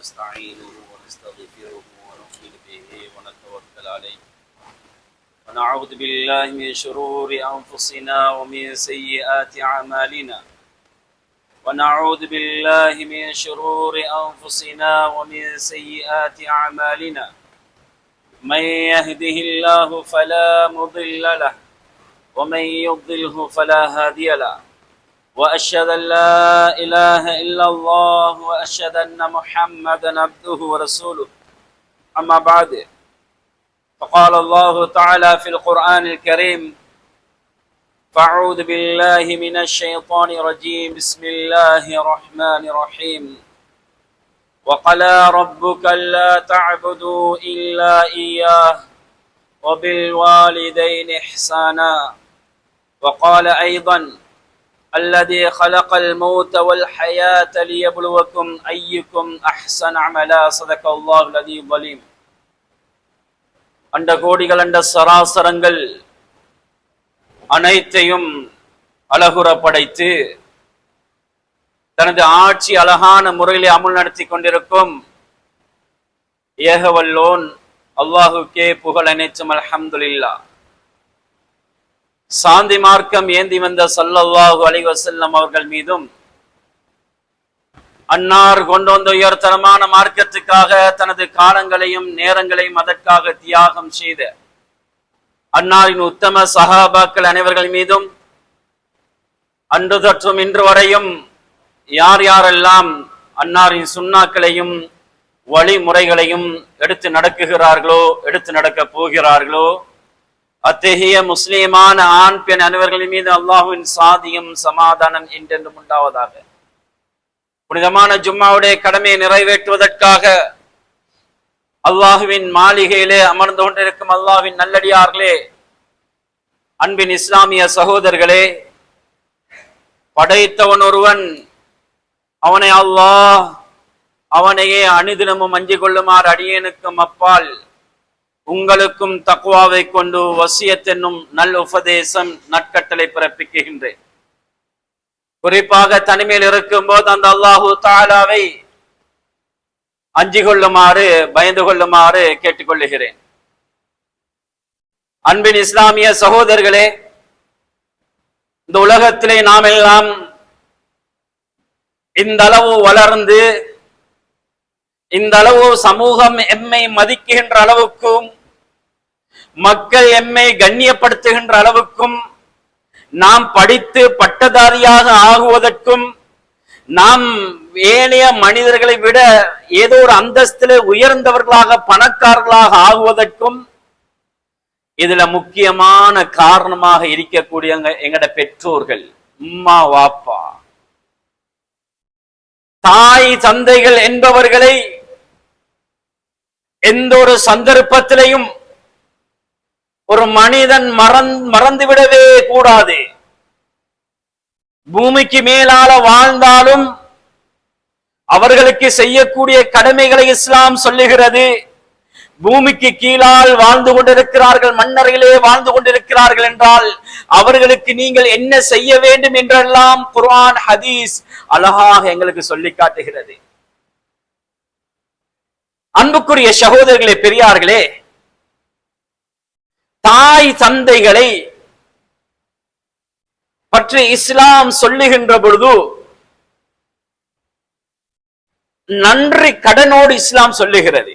ونستعينه ونستغفره ونؤمن به ونتوكل عليه ونعوذ بالله من شرور أنفسنا ومن سيئات أعمالنا ونعوذ بالله من شرور أنفسنا ومن سيئات أعمالنا من يهده الله فلا مضل له ومن يضلله فلا هادي له وأشهد أن لا إله إلا الله وأشهد أن محمدا عبده ورسوله أما بعد فقال الله تعالى في القرآن الكريم فأعوذ بالله من الشيطان الرجيم بسم الله الرحمن الرحيم وقضى ربك ألا تعبدوا إلا إياه وبالوالدين إحسانا وقال أيضا الذي خلق الموت والحياة ليبلوكم أيكم أحسن عملا صدق الله العلي العظيم அண்ட கோடிகள் அண்ட சராசரங்கள் அனைத்தையும் அழகுற படைத்து தனது ஆட்சி அழகான முறையிலே அமுல் நடத்தி கொண்டிருக்கும் ஏகவல்லோன் அல்லாஹுக்கே புகழ் அனைத்தும் அல்ஹம்துலில்லாஹ். சாந்தி மார்க்கம் ஏந்தி வந்த ஸல்லல்லாஹு அலைஹி வஸல்லம் அவர்கள் மீதும் அன்னார் கொண்டு வந்த உயர்தரமான மார்க்கத்துக்காக தனது காலங்களையும் நேரங்களையும் அதற்காக தியாகம் செய்த அன்னாரின் உத்தம சஹாபாக்கள் அனைவர்கள் மீதும் அன்று தொற்றும் இன்று வரையும் யார் யாரெல்லாம் அன்னாரின் சுன்னாக்களையும் வழிமுறைகளையும் எடுத்து நடக்குகிறார்களோ எடுத்து நடக்க போகிறார்களோ அத்தகைய முஸ்லிமான ஆண் பெண் அனைவர்களின் மீது அல்லாஹுவின் சாதியும் சமாதானம் என்றென்றும் உண்டாவதாக. புனிதமான ஜும்மாவுடைய கடமையை நிறைவேற்றுவதற்காக அல்லாஹுவின் மாளிகையிலே அமர்ந்து கொண்டிருக்கும் அல்லாஹ்வின் நல்லடியார்களே, அன்பின் இஸ்லாமிய சகோதரர்களே, படைத்தவன் ஒருவன், அவனை அல்லாஹ் அவனையே அனுதினமும் அஞ்சிக் கொள்ளுமாறு அடியேனுக்கும் அப்பால் உங்களுக்கும் தக்வாவை கொண்டு வசியத் என்னும் நல் உபதேசம் நற்கட்டளை பிறப்பிக்கின்றேன். குறிப்பாக தனிமையில் இருக்கும் போது அந்த அல்லாஹு தஆலாவை அஞ்சிக் கொள்ளுமாறு பயந்து கொள்ளுமாறு கேட்டுக்கொள்ளுகிறேன். அன்பின் இஸ்லாமிய சகோதரர்களே, இந்த உலகத்திலே நாம் எல்லாம் இந்த அளவு வளர்ந்து இந்த அளவு சமூகம் எம்மை மதிக்குகின்ற அளவுக்கும் மக்கள் எம்மை கண்ணியப்படுத்துகின்ற அளவுக்கும் நாம் படித்து பட்டதாரியாக ஆகுவதற்கும் நாம் ஏனைய மனிதர்களை விட ஏதோ ஒரு அந்தஸ்திலே உயர்ந்தவர்களாக பணக்காரர்களாக ஆகுவதற்கும் இதுல முக்கியமான காரணமாக இருக்கக்கூடிய எங்கட பெற்றோர்கள், அம்மா வாப்பா, தாய் தந்தைகள் என்பவர்களை எந்த ஒரு சந்தர்ப்பத்திலையும் ஒரு மனிதன் மறந்துவிடவே கூடாது. பூமிக்கு மேலால வாழ்ந்தாலும் அவர்களுக்கு செய்யக்கூடிய கடமைகளை இஸ்லாம் சொல்லுகிறது. பூமிக்கு கீழால் வாழ்ந்து கொண்டிருக்கிறார்கள், மன்னர்களே வாழ்ந்து கொண்டிருக்கிறார்கள் என்றால் அவர்களுக்கு நீங்கள் என்ன செய்ய வேண்டும் என்றெல்லாம் குர்ஆன் ஹதீஸ் அழகாக எங்களுக்கு சொல்லி காட்டுகிறது. அன்புக்குரிய சகோதரர்களே, பெரியார்களே, தாய் தந்தைகளை பற்றி இஸ்லாம் சொல்லுகின்ற பொழுது நன்றி கடனோடு இஸ்லாம் சொல்லுகிறது.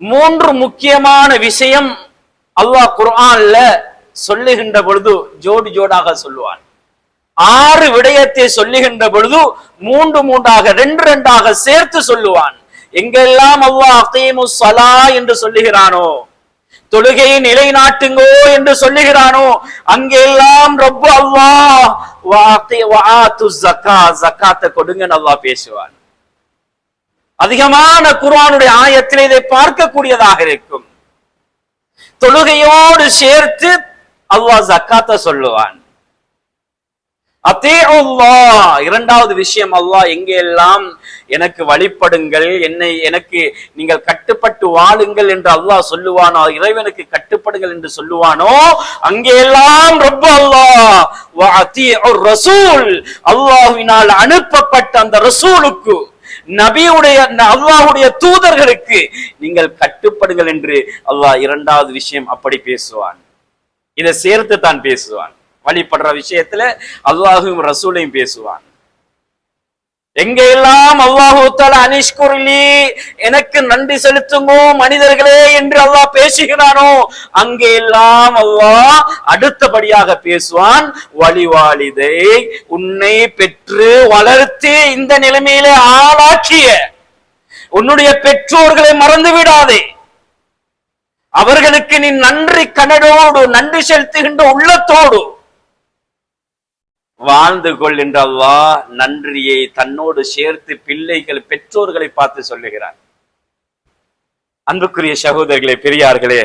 மூன்று முக்கியமான விஷயம் அல்லாஹ் குர்ஆன்ல சொல்லுகின்ற பொழுது ஜோடி ஜோடாக சொல்லுவான். 6 விடயத்தை சொல்லுகின்ற பொழுது மூன்றாக 2 சேர்த்து சொல்லுவான். எங்கெல்லாம் அல்லாஹ் அகீமுஸ் ஸலா என்று சொல்லுகிறானோ, தொழுகையை நிலைநாட்டுங்கோ என்று சொல்லுகிறானோ, அங்கெல்லாம் ரப்பு அல்லாஹ் வஆத்து ஸகாத்தை கொடுங்கன்னு அல்லாஹ் பேசுவான். அதிகமான குர்ஆனுடைய ஆயத்திலே இதை பார்க்கக்கூடியதாக இருக்கும். தொழுகையோடு சேர்த்து அல்லாஹ் ஸகாத்தை சொல்லுவான். அத்தீஉல்லாஹ், இரண்டாவது விஷயம், அல்லாஹ் எங்கெல்லாம் எனக்கு வழிபடுங்கள், எனக்கு நீங்கள் கட்டுப்பட்டு வாழுங்கள் என்று அல்லாஹ் சொல்லுவானோ, இறைவனுக்கு கட்டுப்படுங்கள் என்று சொல்லுவானோ, அங்கெல்லாம் ரப்பு அல்லாஹ் வ அத்தீஉர் ரசூல், அல்லாஹ்வினால் அனுப்பப்பட்ட அந்த ரசூலுக்கு நபியுடைய அல்லாஹ்வுடைய தூதர்களுக்கு நீங்கள் கட்டுப்படுங்கள் என்று அல்லாஹ் இரண்டாவது விஷயம் அப்படி பேசுவான். இதை சேர்த்து தான் பேசுவான். வழிபடுற விஷயத்துல அல்லாஹும் ரசூலையும் பேசுவான். எங்கெல்லாம் அல்லாஹு தஆலா அனிஷ்குர்லி, எனக்கு நன்றி செலுத்துங்கோ மனிதர்களே என்று அல்லாஹ் பேசுகிறானோ அங்கெல்லாம் அல்லாஹ் அடுத்தபடியாக பேசுவான், வலிவாலிதை, உன்னை பெற்று வளர்த்து இந்த நிலைமையிலே ஆளாக்கிய உன்னுடைய பெற்றோர்களை மறந்து விடாதே, அவர்களுக்கு நீ நன்றி கடனோடு நன்றி செலுத்துகின்ற உள்ளத்தோடு வாழ்ந்து கொள் என்று அல்லாஹ் நன்றியை தன்னோடு சேர்த்து பிள்ளைகள் பெற்றோர்களை பார்த்து சொல்லுகிறார். அன்புக்குரிய சகோதரர்களே, பெரியார்களே,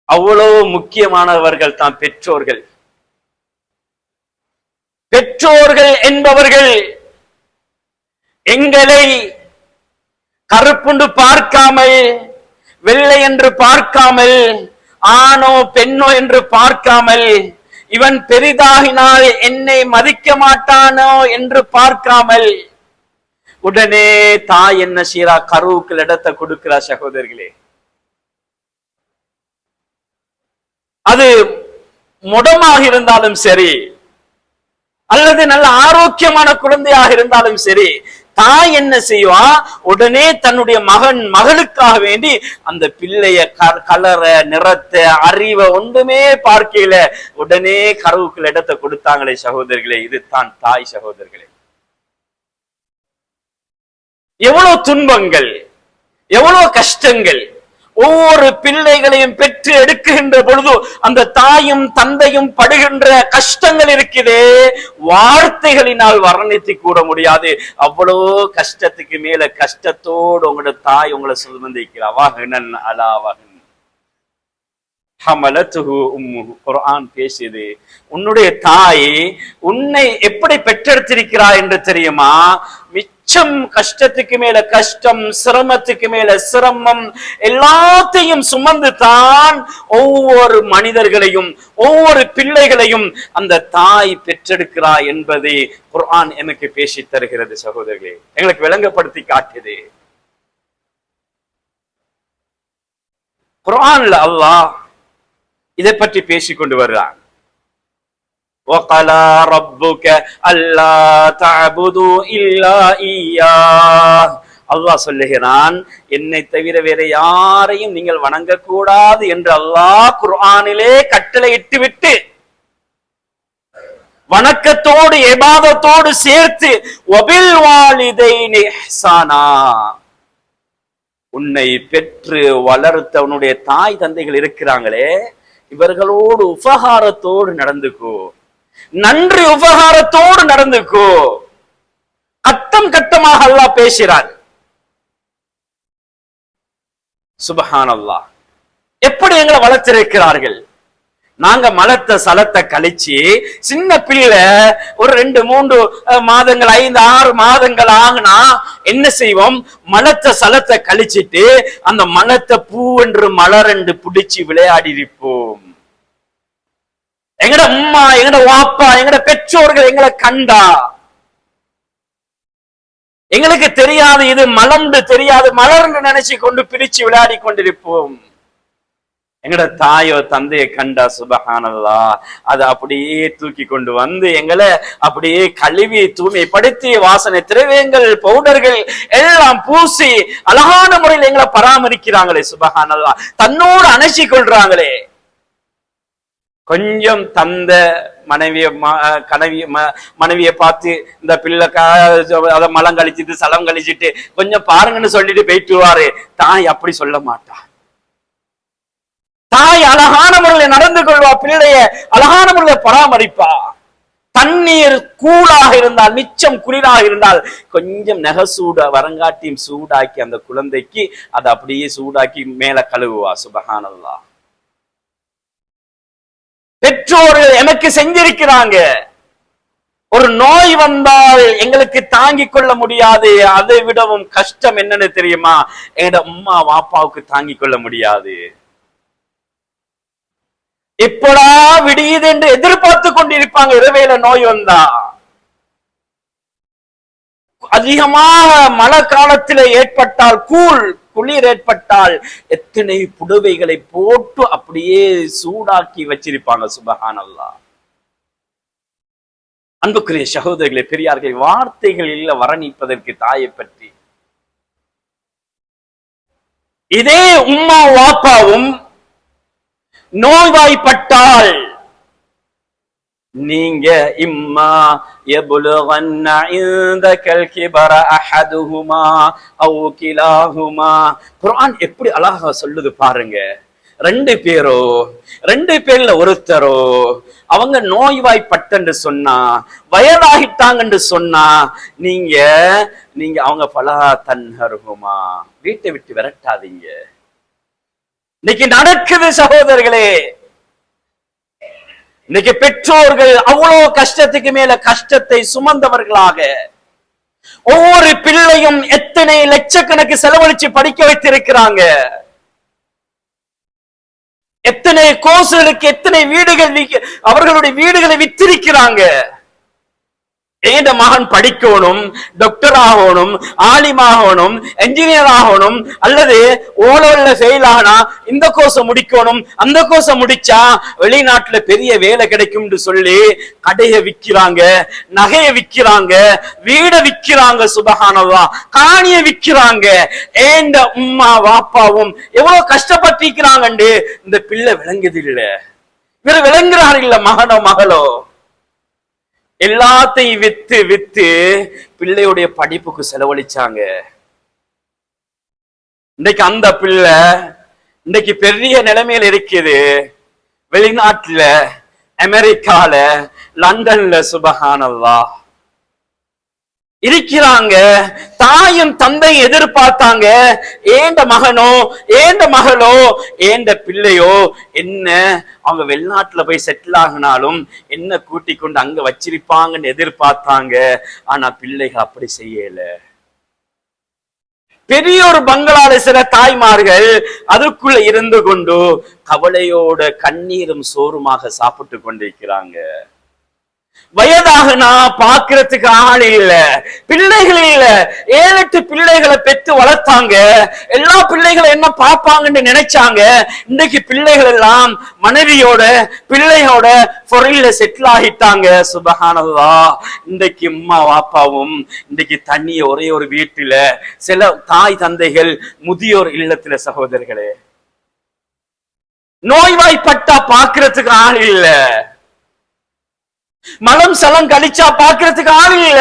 அவ்வளவு முக்கியமானவர்கள் தான் பெற்றோர்கள். பெற்றோர்கள் என்பவர்கள் எங்களை கருப்புண்டு பார்க்காமல், வெள்ளை என்று பார்க்காமல், ஆணோ பெண்ணோ என்று பார்க்காமல், இவன் பெரிதாகினால் என்னை மதிக்க மாட்டானோ என்று பார்க்காமல் உடனே தாய் என்ன செய்யறா, கருவுக்கு இடத்தை கொடுக்கிறா. சகோதரர்களே, அது முடமாக இருந்தாலும் சரி அல்லது நல்ல ஆரோக்கியமான குழந்தையாக இருந்தாலும் சரி, தாய் என்ன செய்வா, உடனே தன்னுடைய மகளுக்காக வேண்டி அந்த பிள்ளைய கலர நிறத்தை அறிவை ஒன்றுமே பார்க்கல, உடனே கருவுக்குள்ள இடத்தை கொடுத்தாங்களே சகோதரர்களே, இது தான் தாய். சகோதரர்களே, எவ்வளவு துன்பங்கள், எவ்வளவு கஷ்டங்கள் ஒவ்வொரு பிள்ளைகளையும் பெற்று எடுக்குகின்ற பொழுது அந்த தாயும் தந்தையும் படுகின்ற கஷ்டங்கள் இருக்குதே, வார்த்தைகளினால் வர்ணித்து கூற முடியாது. அவ்வளவு கஷ்டத்துக்கு மேல கஷ்டத்தோடு உங்களோட தாய் உங்களை சுமந்திருக்கிறான். குர்ஆன் பேசியது, உன்னுடைய தாய் உன்னை எப்படி பெற்றெடுத்திருக்கிறாய் என்று தெரியுமா? மிச்சம் கஷ்டத்துக்கு மேல கஷ்டம், சிரமத்துக்கு மேல சிரமம் எல்லாத்தையும் சுமந்து தான் ஒவ்வொரு மனிதர்களையும் ஒவ்வொரு பிள்ளைகளையும் அந்த தாய் பெற்றெடுக்கிறாய் என்பதை குர்ஆன் எனக்கு பேசி தருகிறது. சகோதரர்களே, எங்களுக்கு விளங்கப்படுத்தி காட்டுது. குர்ஆன்ல அல்லாஹ் இதை பற்றி பேசிக் கொண்டு வருகிறான். وَقَضَى رَبُّكَ أَلَّا تَعْبُدُوا إِلَّا إِيَّاهُ. அல்லாஹ் சொல்லுகிறான், என்னை தவிர வேற யாரையும் நீங்கள் வணங்கக்கூடாது என்று அல்லாஹ் குர்ஆனிலே கட்டளையிட்டு விட்டு வணக்கத்தோடு இபாதத்தோடு சேர்த்து வபில் வாலிதைனி இஹ்சானா, உன்னை பெற்று வளர்த்த உன்னுடைய தாய் தந்தைகள் இருக்கிறாங்களே, இவர்களோடு உபகாரத்தோடு நடந்துக்கோ, நன்றி உபகாரத்தோடு நடந்துக்கோ. கட்டம் கட்டமாக அல்லாஹ் பேசுகிறார். சுப்ஹானல்லாஹ். எப்படி எங்களை வளர்த்திருக்கிறார்கள். நாங்க மலத்த சலத்தை கழிச்சு சின்ன பிள்ளை ஒரு 2-3 மாதங்கள் 5-6 மாதங்கள் ஆகுனா என்ன செய்வோம், மலத்த சலத்தை கழிச்சிட்டு அந்த மலத்தை பூ என்று மலர் என்று பிடிச்சு விளையாடி இருப்போம். எங்கட அம்மா, எங்கட வாப்பா, எங்கட பெற்றோர்கள் எங்களை கண்டா எங்களுக்கு தெரியாது, இது மலர்ந்து தெரியாது, மலர்ந்து நினைச்சு கொண்டு பிரிச்சு விளையாடி கொண்டிருப்போம். எங்கட தாயோ தந்தையை கண்டா சுப்ஹானல்லாஹ், அதை அப்படியே தூக்கி கொண்டு வந்து எங்களை அப்படியே கழுவி தூய்மைப்படுத்தி வாசனை திரவியங்கள் பவுடர்கள் எல்லாம் பூசி அழகான முறையில் எங்களை பராமரிக்கிறாங்களே சுப்ஹானல்லாஹ், தன்னோடு அணைச்சி கொள்றாங்களே. கொஞ்சம் தந்த மனைவியை பார்த்து இந்த பிள்ளை அதை மலம் கழிச்சிட்டு சலம் கழிச்சிட்டு கொஞ்சம் பாருங்கன்னு சொல்லிட்டு போயிட்டுவாரு. தாய் அப்படி சொல்ல மாட்டா. தாய் அழகான முறையில் நடந்து கொள்வா, பிள்ளைய அழகான முறையில் பராமரிப்பா. தண்ணீர் கூடாக இருந்தால், மிச்சம் குளிராக இருந்தால் கொஞ்சம் நெகசூட வரங்காட்டியும் சூடாக்கி அந்த குழந்தைக்கு அதை அப்படியே சூடாக்கி மேல கழுவுவா. சுப்ஹானல்லாஹ். பெற்றோர்கள் எனக்கு செஞ்சிருக்கிறாங்க. ஒரு நோய் வந்தால் எங்களுக்கு தாங்கிக் கொள்ள முடியாது. அதை விடவும் கஷ்டம் என்னன்னு தெரியுமா? எங்க அம்மா வாப்பாவுக்கு தாங்கிக் கொள்ள முடியாது. எப்படா விடியுது என்று எதிர்பார்த்து கொண்டிருப்பாங்க. இரவேல நோய் வந்தா அதிகமாக மழை காலத்தில் ஏற்பட்டால் குளிர் ஏற்பட்டால் எத்தனை புடவைகளை போட்டு அப்படியே சூடாக்கி வச்சிருப்பாங்க. சுபஹானல்லாஹ். அன்புக்குரிய சகோதரர்களே, பெரியார்கள், வார்த்தைகள் இல்ல வர்ணிப்பதற்கு தாயை பற்றி. இதே உம்மா வாப்பாவும் நோய்வாய்ப்பட்டால் நீங்க இம்மா யபுலுகன்ன இந்தகல் கிபர அஹதுஹுமா அவ் கிலாஹுமா. குர்ஆன் எப்படி அழகா சொல்லுது பாருங்க. ரெண்டு பேர்ல ஒருத்தரோ அவங்க நோய்வாய்ப்பட்டு சொன்னா, வயதாகிட்டாங்கன்னு சொன்னா, நீங்க அவங்க பலா தன்ஹருஹுமா, வீட்டை விட்டு விரட்டாதீங்க. இன்னைக்கு நடக்குது சகோதரர்களே. இன்னைக்கு பெற்றோர்கள் அவ்வளவு கஷ்டத்துக்கு மேல கஷ்டத்தை சுமந்தவர்களாக ஒவ்வொரு பிள்ளையும் எத்தனை லட்சக்கணக்கு செலவழிச்சு படிக்க வைத்திருக்கிறாங்க. எத்தனை கோர்ஸ்களுக்கு எத்தனை வீடுகள் அவர்களுடைய வீடுகளை வித்திருக்கிறாங்க. ஏண்ட மகன் படிக்கணும், டாக்டர் ஆகணும், ஆலிமாகணும், என்ஜினியர் ஆகணும், அல்லது ஓலோல ஃபெயில் ஆனா இந்த கோர்ஸ முடிக்கணும், அந்த கோர்ஸ முடிச்சா வெளிநாட்டுல பெரிய வேலை கிடைக்கும் சொல்லி கடையை விக்கிறாங்க, நகையை விக்கிறாங்க, வீடை விக்கிறாங்க, சுபஹானல்லாஹ், காணியை விக்கிறாங்க. ஏண்ட உம்மா வாப்பாவும் எவ்வளவு கஷ்டப்பட்டிருக்கிறாங்க இந்த பிள்ளை விளங்குது இல்ல. இவர் விளங்குறாரு இல்ல, மகனோ மகளோ எல்லாத்தையும் வித்து பிள்ளையுடைய படிப்புக்கு செலவழிச்சாங்க. இன்னைக்கு அந்த பிள்ளை இன்னைக்கு பெரிய நிலைமையில இருக்குது. வெளிநாட்டுல, அமெரிக்கால, லண்டன்ல சுபஹானல்லாஹ் இருக்கிறாங்க. தாயும் தந்தையும் எதிர்பார்த்தாங்க, ஏண்ட மகனோ ஏண்ட மகளோ ஏண்ட பிள்ளையோ என்ன அவங்க வெளிநாட்டுல போய் செட்டில் ஆகினாலும் என்ன கூட்டிக் கொண்டு அங்க வச்சிருப்பாங்கன்னு எதிர்பார்த்தாங்க. ஆனா பிள்ளைகள் அப்படி செய்யல. பெரிய ஒரு பங்களால சில தாய்மார்கள் அதுக்குள்ள இருந்து கொண்டு கவலையோட கண்ணீரும் சோறுமாக சாப்பிட்டு கொண்டிருக்கிறாங்க. வயதாகனா பாக்குறதுக்கு ஆள் இல்ல, பிள்ளைகள் இல்ல. 7-8 பிள்ளைகளை பெற்று வளர்த்தாங்க. எல்லா பிள்ளைகளும் என்ன பார்ப்பாங்கன்னு நினைச்சாங்க. இன்னைக்கு பிள்ளைகள் எல்லாம் மனைவியோட பிள்ளையோட பொருள்ல செட்டில் ஆகிட்டாங்க. சுபஹானல்லாஹ். இன்றைக்கு அம்மா வாப்பாவும் இன்றைக்கு தண்ணிய ஒரே ஒரு வீட்டுல, சில தாய் தந்தைகள் முதியோர் இல்லத்துல. சகோதரர்களே, நோய்வாய்ப்பட்டா பாக்குறதுக்கு ஆள் இல்ல, மலம் சலம் கழிச்சா பாக்குறதுக்கு ஆள் இல்ல.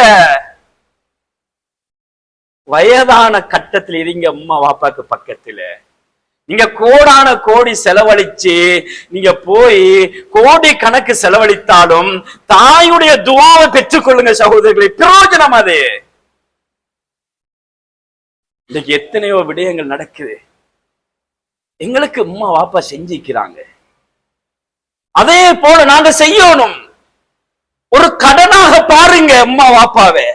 வயதான கட்டத்தில் இருங்க அம்மா வாப்பாக்கு பக்கத்துல. நீங்க கோடான கோடி செலவழிச்சு நீங்க போய் கோடி கணக்கு செலவழித்தாலும் தாயுடைய துஆவை பெற்றுக் கொள்ளுங்க சகோதரர்களே, பிரயோஜனம் அது. இன்னைக்கு எத்தனையோ விடயங்கள் நடக்குது. எங்களுக்கு அம்மா வாப்பா செஞ்சிக்கிறாங்க, அதே போல நாங்க செய்யணும். ஒரு கடனாக பாருங்க அம்மா வாப்பாவே,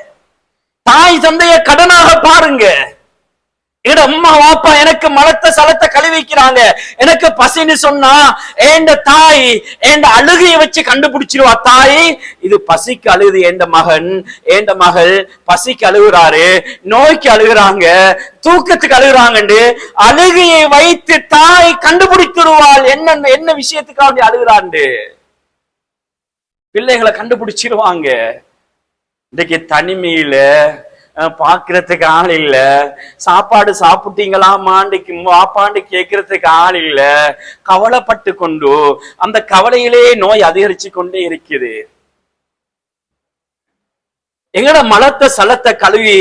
தாய் தந்தைய கடனாக பாருங்க. எங்க அம்மா வாப்பா எனக்கு மலத்தை சலத்தை கழுவிக்கிறாங்க, எனக்கு பசின்னு சொன்னா ஏண்ட தாய் ஏண்ட அழுகையை வச்சு கண்டுபிடிச்சிருவா. தாய் இது பசிக்கு அழுகுது, ஏண்ட மகன் ஏண்ட மகள் பசிக்கு அழுகுறாரு, நோய்க்கு அழுகுறாங்க, தூக்கத்துக்கு அழுகுறாங்க. அழுகையை வைத்து தாய் கண்டுபிடித்துருவாள் என்ன விஷயத்துக்காக அழுகுறாண்டு. பிள்ளைகளை கண்டுபிடிச்சிருவாங்க. இன்னைக்கு தனிமையில பாக்குறதுக்கு ஆள் இல்ல, சாப்பாடு சாப்பிட்டீங்களாமாண்டிக்கு வாப்பாண்டு கேட்கறதுக்கு ஆள் இல்ல. கவலைப்பட்டு கொண்டு அந்த கவலையிலே நோய் அதிகரிச்சு கொண்டே இருக்குது. எங்கட மலத்தை சலத்தை கழுவி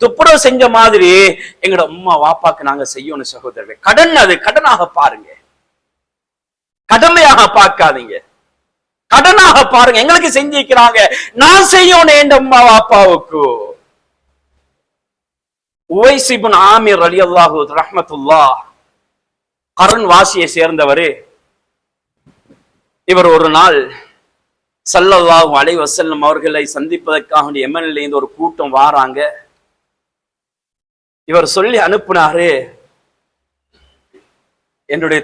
துப்புரவு செஞ்ச மாதிரி எங்கட அம்மா வாப்பாக்கு நாங்க செய்யணும் சகோதரர்கள். கடன், அது கடனாக பாருங்க, கடமையாக பார்க்காதீங்க, கடனாக பாருங்க. எங்களுக்கு செஞ்சிருக்கிறாங்க, நான் செய்யணும் என் அம்மா வாப்பாவுக்கு. உவைஸ் இப்னு ஆமிர் ரலியல்லாஹு ரஹ்மத்துல்லாஹ், கர்ன் வாசியை சேர்ந்தவர். இவர் ஒரு நாள் ஸல்லல்லாஹு அலைஹி வஸல்லம் அவர்களை சந்திப்பதற்காக யமனில் இருந்து ஒரு கூட்டம் வாராங்க. இவர் சொல்லி அனுப்பினாரு, என்னுடைய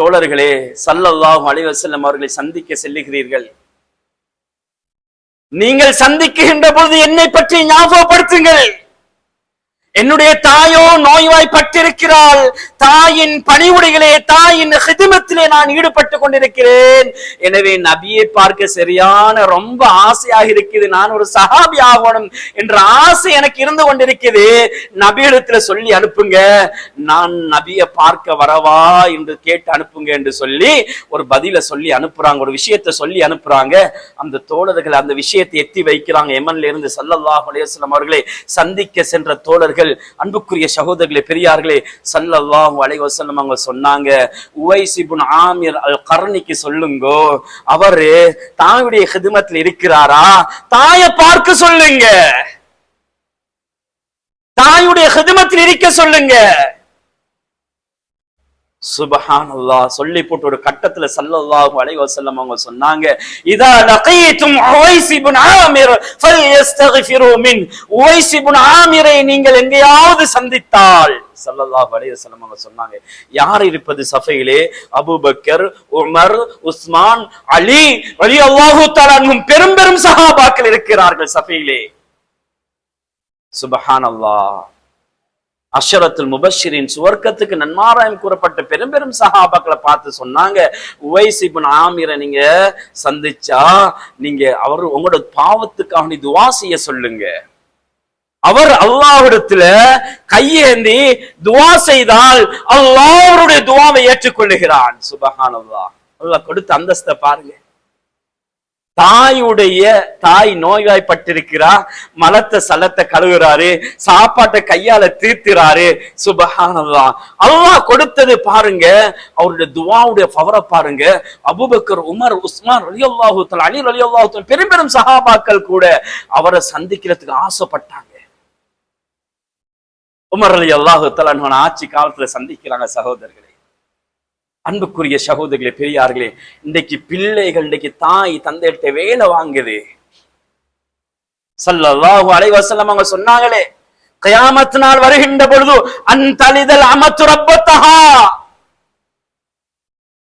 தோழர்களே ஸல்லல்லாஹு அலைஹி வஸல்லம் அவர்களை சந்திக்க செல்லுகிறீர்கள், நீங்கள் சந்திக்கின்ற பொழுது என்னை பற்றி ஞாபகப்படுத்துங்கள். என்னுடைய தாயோ நோய்வாய்ப்பட்டிருக்கிறாள், தாயின் பணிவுடைகளே, தாயின் ஹிதுமத்திலே நான் ஈடுபட்டு கொண்டிருக்கிறேன். எனவே நபியை பார்க்க சரியான ரொம்ப ஆசையாக இருக்குது, நான் ஒரு சஹாபி ஆகணும் என்ற ஆசை எனக்கு இருந்து கொண்டிருக்குது. நபியிடத்துல சொல்லி அனுப்புங்க, நான் நபியை பார்க்க வரவா என்று கேட்டு அனுப்புங்க என்று சொல்லி ஒரு பதில சொல்லி அனுப்புறாங்க, ஒரு விஷயத்தை சொல்லி அனுப்புறாங்க. அந்த தோழர்கள் அந்த விஷயத்தை எத்தி வைக்கிறாங்க. யமன்ல இருந்து ஸல்லல்லாஹு அலைஹி வஸல்லம் அவர்களை சந்திக்க சென்ற தோழர்கள், அன்புக்குரிய சகோதரர்களே, பெரியார்களே, ஸல்லல்லாஹு அலைஹி வஸல்லம் அவங்க சொன்னாங்க, உவைஸ் இப்னு ஆமிர் அல் கர்னிக்கு சொல்லுங்க, அவரு தாயுடைய ஹிதுமத்தில் இருக்கிறாரா, தாயை பார்க்க சொல்லுங்க, தாயுடைய ஹிதுமத்தில் இருக்க சொல்லுங்க. சுப்ஹானல்லாஹ். சொல்லி போட்டு ஒரு கட்டத்துல ஸல்லல்லாஹு அலைஹி வஸல்லம் அவங்க சொன்னாங்க, இதா லகீதும் உவைஸ் இப்னு ஆமிர் ஃபல்யஸ்தக்ஃபிரு மின், உவைஸ் இப்னு ஆமிரை நீங்கள் எங்கேயாவது சந்தித்தால், ஸல்லல்லாஹு அலைஹி வஸல்லம் அவங்க சொன்னாங்க, யார் இருப்பது சஃபையிலே? அபூபக்கர், உமர், உஸ்மான், அலி ரலியல்லாஹு தஆலா அன்ஹும் பெரும் பெரும் சஹாபாக்கள் இருக்கிறார்கள் சஃபையிலே. சுப்ஹானல்லாஹ். அஷரத்துல் முபஷ்ஷிரின், சுவர்க்கத்துக்கு நன்மாராயம் கூறப்பட்ட பெரும் பெரும் சஹாபாக்களை பார்த்து சொன்னாங்க, உவைஸ் இப்னு ஆமிரை நீங்க சந்திச்சா நீங்க அவர் உங்களோட பாவத்துக்காக துஆ செய்ய சொல்லுங்க. அவர் அல்லாஹ்விடத்துல கையேந்தி துஆ செய்தால் அல்லாஹ் அவருடைய துஆவை ஏற்றுக்கொள்ளுகிறான். சுப்ஹானல்லாஹ். அல்லாஹ் கொடுத்த அந்தஸ்தை பாருங்க. தாய் நோய்வாய்ப்பட்டிருக்கிறா, மலத்தை சலத்தை கழுவுறாரு, சாப்பாட்டை கையால தீர்த்துறாரு. சுப்ஹானல்லாஹ். அல்லாஹ் கொடுத்தது பாருங்க, அவருடைய துஆவுடைய பவரை பாருங்க. அபூபக்கர், உமர், உஸ்மான் ரலியல்லாஹு தஆலா, அலி ரலியல்லாஹு தஆலா பெரும் பெரும் சஹாபாக்கள் கூட அவரை சந்திக்கிறதுக்கு ஆசைப்பட்டாங்க. உமர் ரலியல்லாஹு தஆலா ஆட்சி காலத்துல சந்திக்கிறாங்க. சகோதரர்களே, அன்புக்குரிய சகோதரர்களே, பெரியார்களே, இன்றைக்கு பிள்ளைகள் இன்றைக்கு தாய் தந்தையிட்ட வேலை வாங்குது. ஸல்லல்லாஹு அலைஹி வஸல்லம் அவங்க சொன்னாங்களே, கியாமத் நாள் வருகின்ற பொழுது அன்தலிதல் அமத்து ரப்பத்தஹா,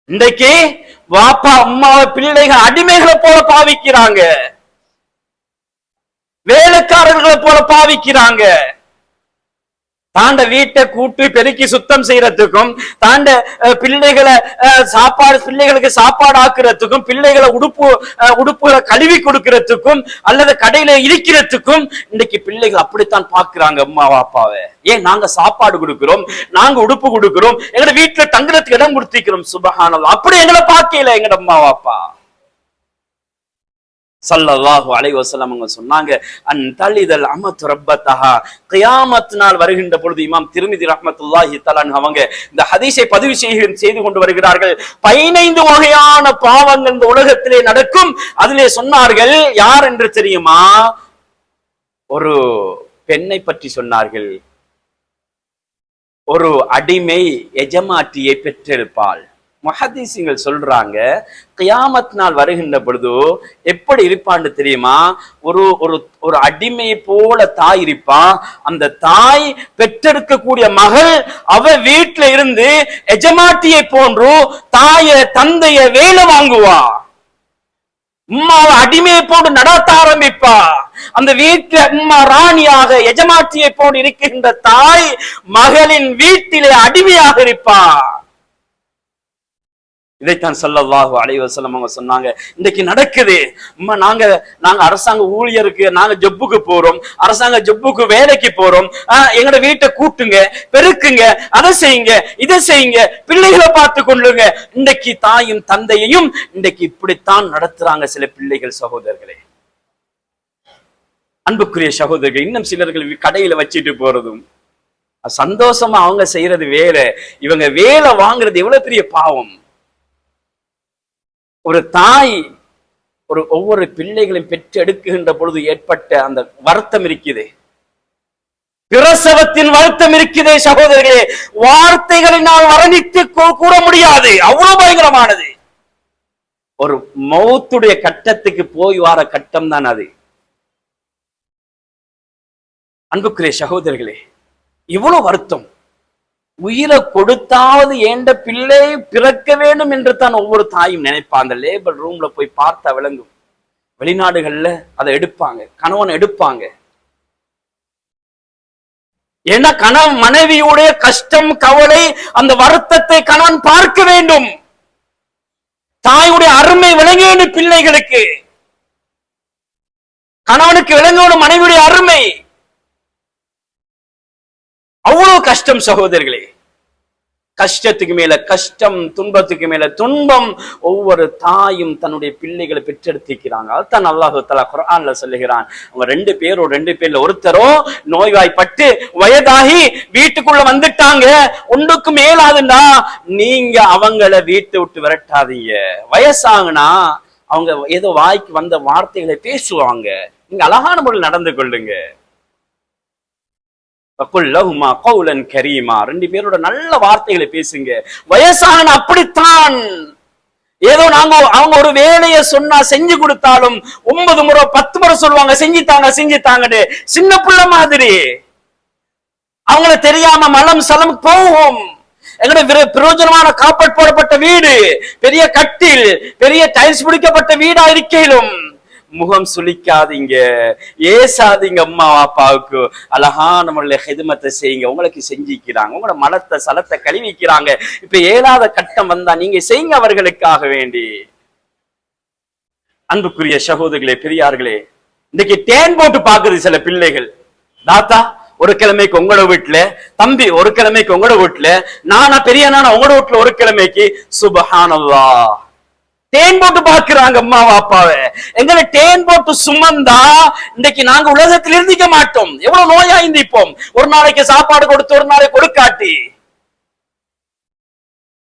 இன்றைக்கு வாப்பா அம்மாவை பிள்ளைகள் அடிமைகளை போல பாவிக்கிறாங்க, வேலைக்காரர்களை போல பாவிக்கிறாங்க. தாண்ட வீட்டை கூட்டி பெருக்கி சுத்தம் செய்யறதுக்கும், தாண்ட பிள்ளைகளை பிள்ளைகளுக்கு சாப்பாடு ஆக்குறதுக்கும், பிள்ளைகளை உடுப்புகளை கழுவி கொடுக்கறதுக்கும் அல்லது கடையில இருக்கிறதுக்கும் இன்னைக்கு பிள்ளைகள் அப்படித்தான் பாக்குறாங்க அம்மா அப்பாவை. ஏன் நாங்க சாப்பாடு கொடுக்கிறோம், நாங்க உடுப்பு கொடுக்கிறோம், எங்க வீட்டுல தங்குறதுக்கு இடம் கொடுத்திக்கிறோம். சுப்ஹானல்லாஹ். அப்படி எங்களை பார்க்கல எங்க அம்மா அப்பா. ஸல்லல்லாஹு அலைஹி வஸல்லம் அவங்க சொன்னாங்க, அன்தலிதல் அமத்து ரப்பத்தஹா, கியாமத் நாள் வருகின்ற பொழுது இமாம் திர்மிதி ரஹ்மத்துல்லாஹி தஆலா அவங்க இந்த ஹதீஸை பதிவு செய்து கொண்டு வருகிறார்கள். 15 வகையான பாவங்கள் இந்த உலகத்திலே நடக்கும். அதிலே சொன்னார்கள், யார் என்று தெரியுமா? ஒரு பெண்ணை பற்றி சொன்னார்கள். ஒரு அடிமை எஜமாட்டியை பெற்றெடுப்பாள். முஹத்தீஸ்கள் சொல்றாங்க, கியாமத் நாள் வருகின்ற பொழுது எப்படி இருப்பான்னு தெரியுமா? ஒரு ஒரு ஒரு அடிமையை போல தாய் இருப்பா. அந்த தாய் பெற்றெடுக்கக்கூடிய மகள் அவ வீட்டுல இருந்து எஜமாட்டியை போன்று தாய தந்தைய வேலை வாங்குவா. உம்மாவை அடிமையை போட்டு நடத்த ஆரம்பிப்பா. அந்த வீட்டுல உம்மா ராணியாக எஜமாட்டியை போன்று இருக்கின்ற தாய் மகளின் வீட்டிலே அடிமையாக இருப்பா. இதைத்தான் ஸல்லல்லாஹு அலைஹி வஸல்லம் அவங்க சொன்னாங்க. இன்னைக்கு நடக்குது. நாங்க அரசாங்க ஊழியருக்கு நாங்க ஜப்புக்கு போறோம், அரசாங்க ஜப்புக்கு வேலைக்கு போறோம், எங்களோட வீட்டை கூட்டுங்க, பெருக்குங்க, அதை செய்யுங்க, இதை செய்யுங்க, பிள்ளைகளை பார்த்து கொள்ளுங்க. இன்னைக்கு தாயும் தந்தையையும் இன்னைக்கு இப்படித்தான் நடத்துறாங்க சில பிள்ளைகள். சகோதரர்களே, அன்புக்குரிய சகோதரர்கள், இன்னும் சிலர்கள் கடையில வச்சுட்டு போறதும் சந்தோஷமா அவங்க செய்யறது வேலை, இவங்க வேலை வாங்குறது எவ்வளவு பெரிய பாவம். ஒரு தாய் ஒவ்வொரு பிள்ளைகளையும் பெற்று எடுக்குகின்ற பொழுது ஏற்பட்ட அந்த வருத்தம் இருக்குது, பிரசவத்தின் வருத்தம் இருக்குதே சகோதரர்களே, வார்த்தைகளினால் வர்ணித்து கூற முடியாது, அவ்வளவு பயங்கரமானது. ஒரு மௌத்துடைய கட்டத்துக்கு போய் வார கட்டம் தான் அது. அன்புக்குரிய சகோதரர்களே, இவ்வளவு வருத்தம். உயிரை கொடுத்தாவது ஏண்ட பிள்ளை பிறக்க வேண்டும் என்று தான் ஒவ்வொரு தாயும் நினைப்பா. அந்த லேபர் ரூம்ல போய் பார்த்தா விளங்கும். வெளிநாடுகள்ல அதை எடுப்பாங்க, கணவன் எடுப்பாங்க. ஏன்னா கணவன் மனைவியுடைய கஷ்டம் கவலை அந்த வருத்தத்தை கணவன் பார்க்க வேண்டும். தாயுடைய அருமை விளங்க வேண்டும் பிள்ளைகளுக்கு, கணவனுக்கு விளங்க வேண்டும் மனைவியுடைய அருமை. அவ்வளவு கஷ்டம் சகோதரர்களே, கஷ்டத்துக்கு மேல கஷ்டம், துன்பத்துக்கு மேல துன்பம். ஒவ்வொரு தாயும் தன்னுடைய பிள்ளைகளை பெற்றெடுத்திருக்கிறாங்க. அதுதான் அல்லாஹ் தஆலா குர்ஆன்ல சொல்லுகிறான். அவங்க ரெண்டு பேர்ல ஒருத்தரோ நோய்வாய்ப்பட்டு வயதாகி வீட்டுக்குள்ள வந்துட்டாங்க, ஒன்றுக்கு மேலாதுன்னா நீங்க அவங்கள வீட்டை விட்டு விரட்டாதீங்க. வயசாகுனா அவங்க ஏதோ வாய்க்கு வந்த வார்த்தைகளை பேசுவாங்க, நீங்க அழகான முறையில் நடந்து கொள்ளுங்க. கரீமா, ரெண்டு பேரோட நல்ல வார்த்தைகளை பேசுங்க. வயசான அப்படித்தான், ஏதோ அவங்க ஒரு வேலையை சொன்னா செஞ்சு கொடுத்தாலும் 9 முறை 10 முறை சொல்லுவாங்க செஞ்சுட்டாங்க. சின்ன பிள்ளை மாதிரி அவங்கள தெரியாம மலம் சலம் போகும். எங்களுடைய பிரயோஜனமான காப்பட் போடப்பட்ட வீடு, பெரிய கட்டில், பெரிய டைல்ஸ் பிடிக்கப்பட்ட வீடா இருக்கையிலும் முகம் சுளிக்காதீங்க, ஏசாதீங்க. அம்மா அப்பாவுக்கு அழகான முறையில் ஹிதமத்தை செய்யுங்க. உங்களுக்கு செஞ்சிக்கிறாங்க, உங்களோட மலத்தை சலத்தை கழுவிக்கிறாங்க. இப்ப ஏழாத கட்டம் வந்தா நீங்க செய்யுங்க அவர்களுக்காக வேண்டி. அன்புக்குரிய சகோதரர்களே, பெரியார்களே, இன்னைக்கு தேன் போட்டு பாக்குது சில பிள்ளைகள். தாத்தா ஒரு கிழமைக்கு உங்களோட வீட்டுல, தம்பி ஒரு கிழமைக்கு உங்களோட வீட்டுல, நானா பெரிய நானா உங்களோட வீட்டுல ஒரு கிழமைக்கு. சுப்ஹானல்லாஹ், தேன் போட்டு பாக்குறாங்க அம்மாவா அப்பாவை. எங்களை தேன் போட்டு சுமந்தா இன்னைக்கு நாங்க உலகத்தில் இருந்திக்க மாட்டோம். எவ்வளவு நோயா இருந்திப்போம். ஒரு நாளைக்கு சாப்பாடு கொடுத்து ஒரு நாளைக்கு கொடுக்காட்டி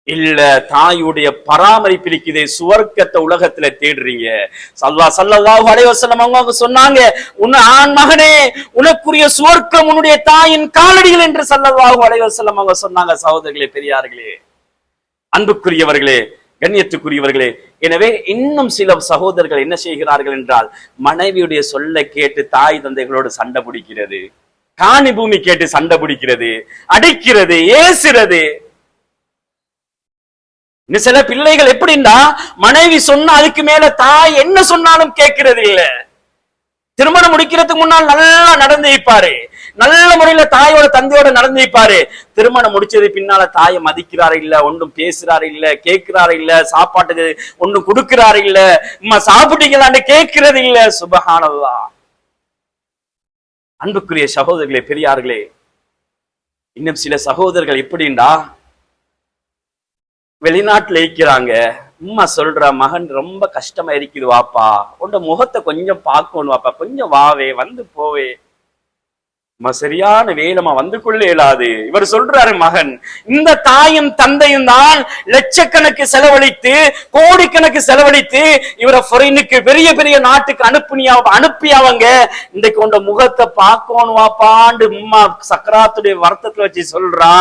இல்ல. தாயுடைய பராமரிப்பு இருக்குதே, சுவர்க்கத்தை உலகத்துல தேடுறீங்க. ஸல்லல்லாஹு அலைஹி வஸல்லம் அவங்க சொன்னாங்க, ஆண் மகனே உனக்குரிய சுவர்க்கம் உன்னுடைய தாயின் காலடிகள் என்று ஸல்லல்லாஹு அலைஹி வஸல்லம் அவங்க சொன்னாங்க. சகோதரர்களே, பெரியார்களே, அன்புக்குரியவர்களே, கண்ணியத்துக்குரியவர்களே, எனவே இன்னும் சில சகோதரர்கள் என்ன செய்கிறார்கள் என்றால், மனைவியுடைய சொல்ல கேட்டு தாய் தந்தைகளோடு சண்டை பிடிக்கிறது, காணி பூமி கேட்டு சண்டை பிடிக்கிறது, அடிக்கிறது, ஏசுறது. சில பிள்ளைகள் எப்படின்னா, மனைவி சொன்னா அதுக்கு மேல தாய் என்ன சொன்னாலும் கேட்கிறது இல்ல. திருமணம் முடிக்கிறதுக்கு முன்னால் நல்லா நடந்து வைப்பாரு, நல்ல முறையில தாயோட தந்தையோட நடந்து வைப்பாரு. திருமணம் முடிச்சது பின்னால தாயை மதிக்கிறாரு இல்ல, ஒன்றும் பேசுறாரு இல்ல, கேட்கிறாரு இல்ல, சாப்பாட்டுக்கு ஒன்றும் கொடுக்கிறாரு இல்ல, அம்மா சாப்பிட்டீங்களான்னு கேட்கிறது இல்ல. சுப்ஹானல்லாஹ். அன்புக்குரிய சகோதரர்களே, பெரியார்களே, இன்னும் சில சகோதரர்கள் எப்படின்னா, வெளிநாட்டுல இருக்கிறாங்க. அம்மா சொல்ற, மகன் ரொம்ப கஷ்டமா இருக்குது வாப்பா, உன்னோட முகத்தை கொஞ்சம் பார்க்கணும் வாப்பா, கொஞ்சம் வாவே, வந்து போவே. சரியான வேலமா வந்து கொள்ள இயலாது. இவர் சொல்றாரு, மகன் இந்த தாயும் தந்தையும் தான் லட்சக்கணக்கு செலவழித்து கோடிக்கணக்கு செலவழித்து இவரை ஃபாரினுக்கு பெரிய பெரிய நாட்டுக்கு அனுப்பியவங்க இன்றைக்கு உண்ட முகத்தை பார்க்கணும் வாப்பாண்டு அம்மா சக்கராத்துடைய வருத்தத்துல வச்சு சொல்றா.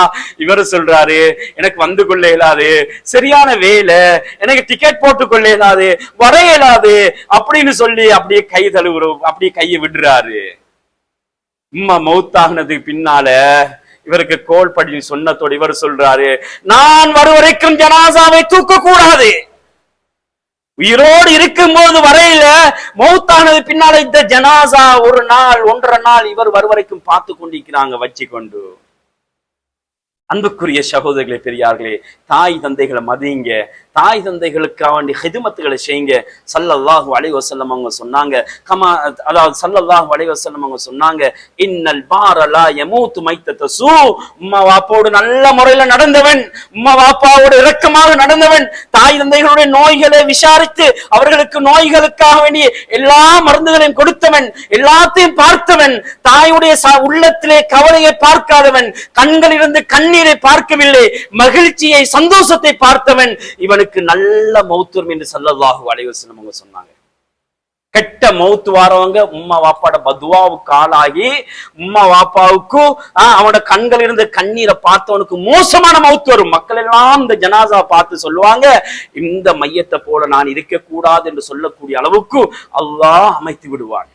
இவர் சொல்றாரு, எனக்கு வந்து கொள்ள இயலாது, சரியான வேலை, எனக்கு டிக்கெட் போட்டு கொள்ள இயலாது, வர இயலாது அப்படின்னு சொல்லி அப்படியே கை தழுவுறோம், அப்படியே கையை விடுறாரு. உம்மா மௌத்தாகினதுக்கு பின்னால இவருக்கு கோல் படி சொன்னதோடு இவர் சொல்றாரு, நான் வரும் வரைக்கும் ஜனாசாவை தூக்க கூடாது. உயிரோடு இருக்கும் போது வரையில, மௌத்தானது பின்னால இந்த ஜனாசா ஒரு நாள் 1.5 நாள் இவர் வரும் வரைக்கும் பார்த்து கொண்டிருக்கிறாங்க வச்சு கொண்டு. அன்புக்குரிய சகோதரர்களே, பெரியார்களே, தாய் தந்தைகளை மதியுங்க, தாய் தந்தைகளுக்காக வேண்டிய ஹிதுமத்துகளை செய்யுங்க. ஸல்லல்லாஹு அலைஹி வஸல்லம் அவங்க சொன்னாங்க, அதாவது ஸல்லல்லாஹு அலைஹி வஸல்லம் அவங்க சொன்னாங்க, இன்னல் பார லா யமூது மைத்தத சூ. உம்மா வாப்பாவோடு நல்ல முறையில நடந்தவன், உம்மா வாப்பாவோடு இரக்கமாக நடந்தவன், தாய் தந்தைகளுடைய நோய்களை விசாரித்து அவர்களுக்கு நோய்களுக்காக வேண்டிய எல்லா மருந்துகளையும் கொடுத்தவன், எல்லாத்தையும் பார்த்தவன், தாயுடைய உள்ளத்திலே கவலையை பார்க்காதவன், கண்களிலிருந்து கண்ணீரை பார்க்கவில்லை, மகிழ்ச்சியை சந்தோஷத்தை பார்த்தவன், இவனுக்கு நல்ல மௌத்து வரும் என்று ஸல்லல்லாஹு அலைஹி வஸல்லம் அவங்க சொன்னாங்க. கெட்ட மௌத்து வாரவங்க உம்மா வாப்பாட பதுவாவுக்கு ஆளாகி, உம்மா வாப்பாவுக்கு அவனோட கண்கள் இருந்த கண்ணீரை பார்த்தவனுக்கு மோசமான மௌத்து வரும். மக்கள் எல்லாம் இந்த ஜனாசா பார்த்து சொல்லுவாங்க, இந்த மையத்தை போல நான் இருக்க கூடாது என்று சொல்லக்கூடிய அளவுக்கு அல்லாஹ் அமைத்து விடுவான்.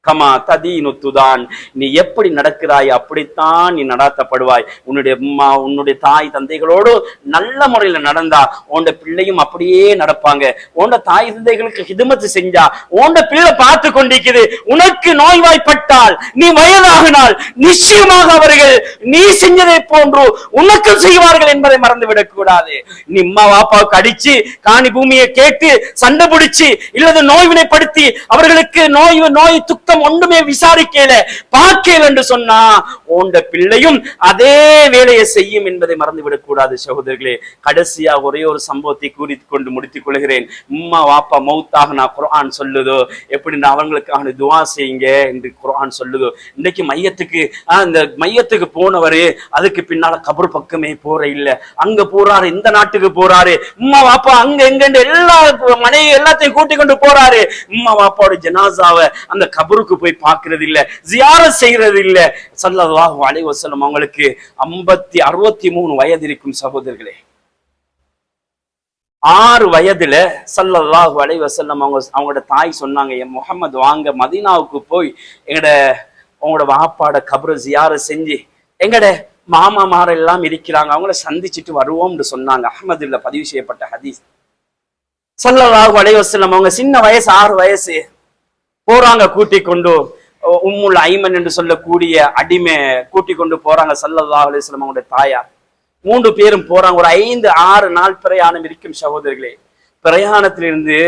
கமா ததீனுத்துதான், நீ எப்படி நடக்கிறாய் அப்படித்தான் நீ நடாத்தப்படுவாய். உன்னுடைய அம்மா உன்னுடைய தாய் தந்தைகளோடு நல்ல முறையில நடந்தா உண்ட பிள்ளையும் அப்படியே நடப்பாங்க. உண்ட தாய் தந்தைகளுக்கு ஹிதுமத்து செஞ்சா உண்ட பிள்ளை பார்த்து கொண்டிருக்குது. உனக்கு நோய்வாய்ப்பட்டால் நீ வயதாகினால் நிச்சயமாக அவர்கள் நீ செஞ்சதை போன்று உனக்கு செய்வார்கள் என்பதை மறந்துவிடக் கூடாது. நீ அம்மா வாப்பாவுக்கு அடிச்சு காணி பூமியை கேட்டு சண்டை பிடிச்சு இல்லது நோய்வினைப்படுத்தி அவர்களுக்கு நோய் துக்கம் ஒன்றுமே விசாரிக்கல பார்க்கல என்று சொன்னா உண்ட பிள்ளையும் அதே வேலையை செய்யும் என்பதை மறந்துவிடக் கூடாது. சகோதரர்களே, கடைசியா ஒரே ஒரு சம்பவத்தை கூறிக்கொண்டு முடித்துக் கொள்கிறேன். உம்மா வாப்பா மௌத்தாக நான் குர்ஆன் சொல்லுதோ எப்படி அவங்களுக்கான துவா செய்யுங்க என்று குர்ஆன் சொல்லுதோ. இன்னைக்கு மையத்துக்கு போனவரு அதுக்கு பின்னால கபர் பக்கமே போற இல்ல, அங்க போறாரு, இந்த நாட்டுக்கு போறாரு, உம்மா வாப்பா அங்க எங்க எல்லா மனைவி எல்லாத்தையும் கூட்டிக் கொண்டு போறாரு. உம்மா வாப்பாவோட ஜனாசாவை அந்த கபருக்கு போய் பார்க்கிறது இல்ல, ஜியாரத் செய்யறது இல்ல. ஸல்லல்லாஹு அலைஹி வஸல்லம் அவங்களுக்கு 63 வயது இருக்கும் சகோதரர்களே. 6 வயதுல ஸல்லல்லாஹு அலைஹி வஸல்லம் அவங்களோட தாய் சொன்னாங்க, என் முஹம்மது வாங்க மதீனாவுக்கு போய் உங்களோட வாப்பாட கபரை ஜியாரத் செஞ்சு எங்கட மாமாமார எல்லாம் இருக்கிறாங்க அவங்கள சந்திச்சுட்டு வருவோம்னு சொன்னாங்க. அஹ்மதுல பதிவு செய்யப்பட்ட ஹதீஸ். ஸல்லல்லாஹு அலைஹி வஸல்லம் அவங்க சின்ன வயசு 6 வயசு போறாங்க, கூட்டிக் கொண்டு உம்முல் ஐமன் என்று சொல்லக்கூடிய அடிமை கூட்டிக் கொண்டு போறாங்க. ஸல்லல்லாஹு அலைஹி வஸல்லம் அவங்களுடைய தாயார் 3 பேரும் போறாங்க. ஒரு 5-6 நாள் பிரயாணம் இருக்கும் சகோதரர்களே. பிரயாணத்திலிருந்து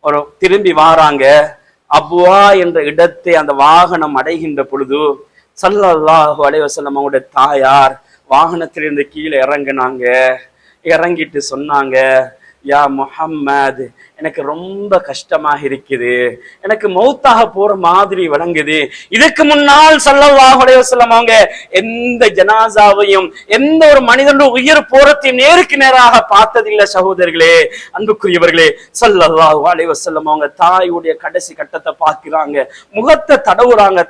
ஒரு திரும்பி வாராங்க. அபுவா என்ற இடத்தை அந்த வாகனம் அடைகின்ற பொழுது ஸல்லல்லாஹு அலைஹி வஸல்லம் அவங்களுடைய தாயார் வாகனத்திலிருந்து கீழே இறங்கினாங்க. இறங்கிட்டு சொன்னாங்க, யா முஹம்மது, எனக்கு ரொம்ப கஷ்டமாக இருக்குது, எனக்கு மௌத்தாக போற மாதிரி வழங்குது. இதுக்கு முன்னால் ஸல்லல்லாஹு அலைஹி வஸல்லம் அவங்க எந்த ஜனாசாவையும் எந்த ஒரு மனிதனுடைய உயிர் போறத்தையும் நேருக்கு நேராக பார்த்ததில்லை. சகோதரர்களே, அன்புக்குரியவர்களே, ஸல்லல்லாஹு அலைஹி வஸல்லம் அவங்க தாயுடைய கடைசி கட்டத்தை பார்க்கிறாங்க, முகத்தை தடவுறாங்க.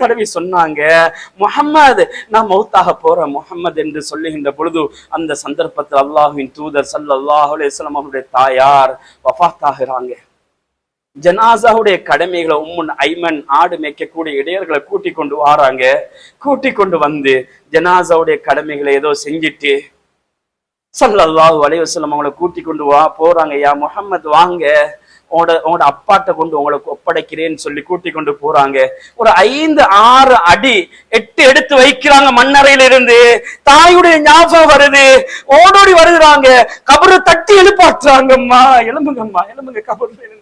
தடவி சொன்னாங்க, முஹம்மது, நான் மௌத்தாக போறேன் முஹம்மது என்று சொல்லுகின்ற பொழுது அந்த சந்தர்ப்பத்தில் அல்லாஹ்வின் தூதர் ஸல்லல்லாஹு அலைஹி வஸல்லம் அவருடைய தாயார் வஃபாத்தாகிறாங்க. ஜனாசாவுடைய கடமைகளை உம்முன் ஐமன் ஆடு மேய்க்கக்கூடிய இடையர்களை கூட்டிக் கொண்டு வாராங்க. கூட்டிக் கொண்டு வந்து ஜனாசாவுடைய கடமைகளை ஏதோ செஞ்சுட்டு ஸல்லல்லாஹு அலைஹி வஸல்லம் அவங்களை கூட்டிக் கொண்டு போறாங்க. யா முஹம்மது வாங்க, உங்களோட அப்பாட்ட கொண்டு உங்களுக்கு ஒப்படைக்கிறேன்னு சொல்லி கூட்டிக் கொண்டு போறாங்க. ஒரு 5-6 அடி 8 எடுத்து வைக்கிறாங்க. மண்ணறையில இருந்து தாயுடைய ஞாபகம் வருது, ஓடோடி வருகிறாங்க. கபரை தட்டி எழுப்பாற்றுறாங்கம்மா, எழும்புங்க கபர்ல இருந்து,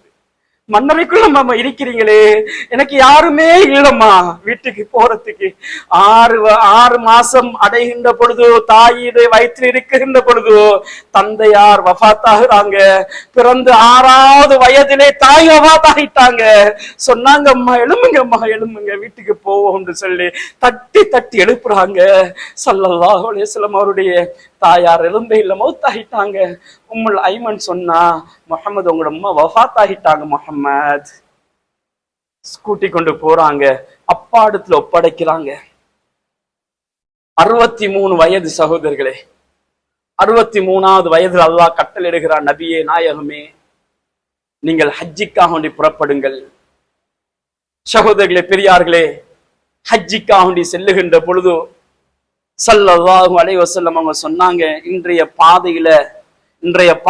மன்னரைக்குள்ள மாமா இருக்கிறீங்களே, எனக்கு யாருமே இல்லம்மா வீட்டுக்கு போறதுக்கு. 6 மாசம் அடைகின்ற பொழுது, தாயுடைய வயிற்றில் இருக்கின்ற பொழுது தந்தையார் வஃபாத்தாகிறாங்க. பிறந்து 6வது வயதிலே தாய் வஃபாத்தாகிட்டாங்க. சொன்னாங்க, அம்மா எழும்புங்க வீட்டுக்கு போவோம்னு சொல்லி தட்டி எழுப்புறாங்க. ஸல்லல்லாஹு அலைஹி வஸல்லம் அவருடைய தாயார் எலும்பே இல்ல, மௌத்தாகிட்டாங்க. உம்முல் ஐமன் சொன்னா, முஹம்மது உங்களோட அம்மா வஃபாத்தாகிட்டாங்க முஹம்மது. கூட்டிக் கொண்டு போறாங்க, அப்பா இடத்துல ஒப்படைக்கிறாங்க. 63 வயது சகோதரர்களே. 63வது வயதில் அல்லாஹ் கட்டளையிடுகிறார், நபியே நாயகமே, நீங்கள் ஹஜ்ஜிக்காக வேண்டி புறப்படுங்கள். சகோதரர்களே, பெரியார்களே, ஹஜ்ஜிக்காக வேண்டி செல்லுகின்ற பொழுது ஸல்லல்லாஹு அலைஹி வஸல்லம் அவங்க சொன்னாங்க, இன்றைய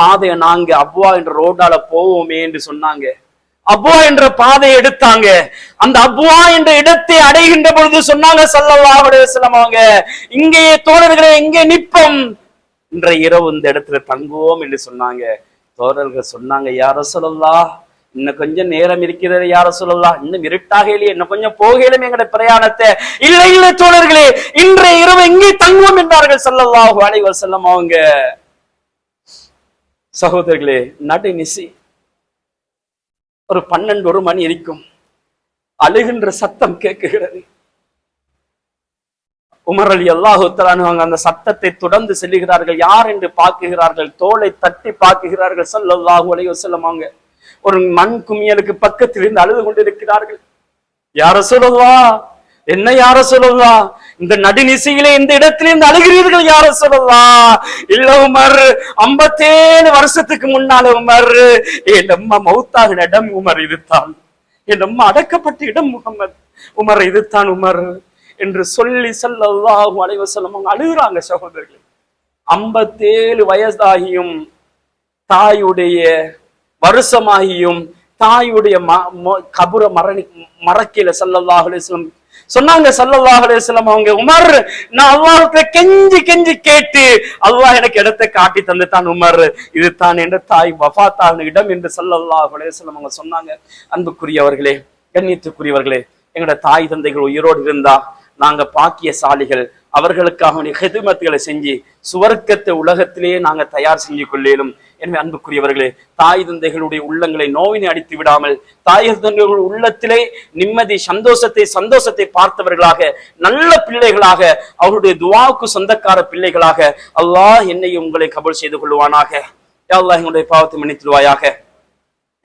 பாதையை நாங்க அப்வா என்ற ரோடால போவோமே என்று சொன்னாங்க. அப்வா என்ற பாதையை எடுத்தாங்க. அந்த அப்வா என்ற இடத்தை அடைகின்ற பொழுது சொன்னாங்க ஸல்லல்லாஹு அலைஹி வஸல்லம் அவங்க, இங்கே தோழர்களே, இங்கே நிற்போம், இன்றைய இரவு இந்த இடத்துல தங்குவோம் என்று சொன்னாங்க. தோழர்கள் சொன்னாங்க, யா ரசூலல்லாஹ், இன்னும் கொஞ்சம் நேரம் இருக்கிறது யா ரசூலல்லாஹ், இன்னும் இருட்டாக இல்லையே, இன்னும் கொஞ்சம் போகலும் எங்கட பிரயாணத்தை. இல்லை தோழர்களே, இன்றைய இரவு எங்கே தங்குவோம் என்றார்கள் ஸல்லல்லாஹு அலைஹி வஸல்லம் அவங்க. சகோதரர்களே, நடுநிசி ஒரு 12-1 மணி இருக்கும். அழுகின்ற சத்தம் கேட்குகிறது. உமர் ரலியல்லாஹு தஆலா அன்ஹு அந்த சத்தத்தை தொடர்ந்து செல்லுகிறார்கள். யார் என்று பார்க்குகிறார்கள், தோளை தட்டி பார்க்குகிறார்கள். ஸல்லல்லாஹு அலைஹி வஸல்லம் அவங்க ஒரு மண் குமியலுக்கு பக்கத்தில் இருந்து அழுது கொண்டிருக்கிறார்கள். யா ரசூலல்லாஹ், என்ன யா ரசூலல்லாஹ், இந்த நடுநிசையிலே இந்த இடத்திலிருந்து அழுகிறீர்கள் யா ரசூலல்லாஹ்? இல்ல உமர், 57 வருஷத்துக்கு முன்னால உமர், என் அம்மா மௌத்தாகின இடம் உமர் இதுதான். என் அம்மா அடக்கப்பட்ட இடம் முகமது. உமர் இதுதான் உமர் என்று சொல்லி ஸல்லல்லாஹு அலைஹி வஸல்லம் அவங்க அழுகுறாங்க. சகோதரர்களே, 57 வயதாகியும் தாயுடைய வருஷமாகியும் தாயுடைய கபுர மறக்கல. ஸல்லல்லாஹு அலைஹி வஸல்லம் சொன்னாங்க, ஸல்லல்லாஹு அலைஹி வஸல்லம் அவங்க, உமர் நான் அல்லாஹ்வுக்கு கெஞ்சி கெஞ்சி கேட்டு அல்லாஹ் எனக்கு இடத்தை காட்டி தந்துட்டான் உமர், இது தான் என்ற தாய் வஃபாத்தான இடம் என்று ஸல்லல்லாஹு அலைஹி வஸல்லம் அவங்க சொன்னாங்க. அன்புக்குரியவர்களே, கண்ணியத்துக்குரியவர்களே, எங்களோட தாய் தந்தைகள் உயிரோடு இருந்தா நாங்க பாக்கியசாலிகள். அவர்களுக்காக ஹிதுமத்துகளை செஞ்சு சுவர்க்கத்தை உலகத்திலேயே நாங்க தயார் செஞ்சு கொள்ளேலும். எனவே அன்புக்குரியவர்களே, தாய் தந்தைகளுடைய உள்ளங்களை நோயினை அடித்து விடாமல், தாய் தந்தைகளுடைய உள்ளத்திலே நிம்மதி சந்தோஷத்தை பார்த்தவர்களாக, நல்ல பிள்ளைகளாக, அவருடைய துஆவுக்கு சொந்தக்கார பிள்ளைகளாக அல்லாஹ் என்னையும் உங்களை கபூல் செய்து கொள்வானாக. யா அல்லாஹ், எங்களுடைய பாவத்தை மன்னித்துருவாயாக,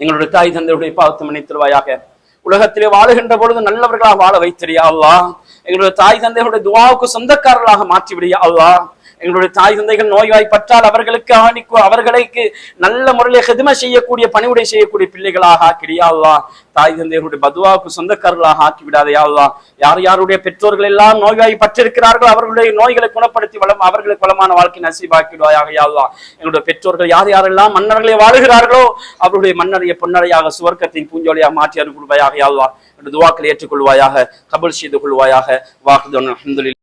எங்களுடைய தாய் தந்தையுடைய பாவத்தை மன்னித்துருவாயாக. உலகத்திலே வாழுகின்ற பொழுது நல்லவர்களாக வாழ வைத்திரியா அல்லாஹ். எங்களுடைய தாய் தந்தைகளுடைய துஆவுக்கு சொந்தக்காரர்களாக மாற்றிவிடியா அல்லாஹ். எங்களுடைய தாய் தந்தைகள் நோய்வாய்ப்பட்டால் அவர்களுக்கு நல்ல முறையில் ஹிதும செய்யக்கூடிய, பணிவுடை செய்யக்கூடிய பிள்ளைகளாக ஆக்கிடியா அல்லாஹ். தாய் தந்தைகளுடைய பதுவாவுக்கு சொந்தக்காரர்களாக ஆக்கி விடாதையா அல்லாஹ். யார் யாருடைய பெற்றோர்கள் எல்லாம் நோய்வாய்ப்பட்டிருக்கிறார்கள் அவர்களுடைய நோய்களை குணப்படுத்தி அவர்களுக்கு வளமான வாழ்க்கை நசீபாக்கிடுவாயாக யா அல்லாஹ். எங்களுடைய பெற்றோர்கள் யார் யாரெல்லாம் மன்னர்களை வாழுகிறார்களோ அவருடைய மன்னரைய பொன்னரையாக சுவர்க்கத்தின் பூஞ்சோலியாக மாற்றி அருள்வாயாக யா அல்லாஹ். துஆக்களை ஏற்றுக்கொள்வாயாக, கபூல் செய்து கொள்வாயாக. வாஹிதுன் அல்ஹம்துலில்லாஹ்.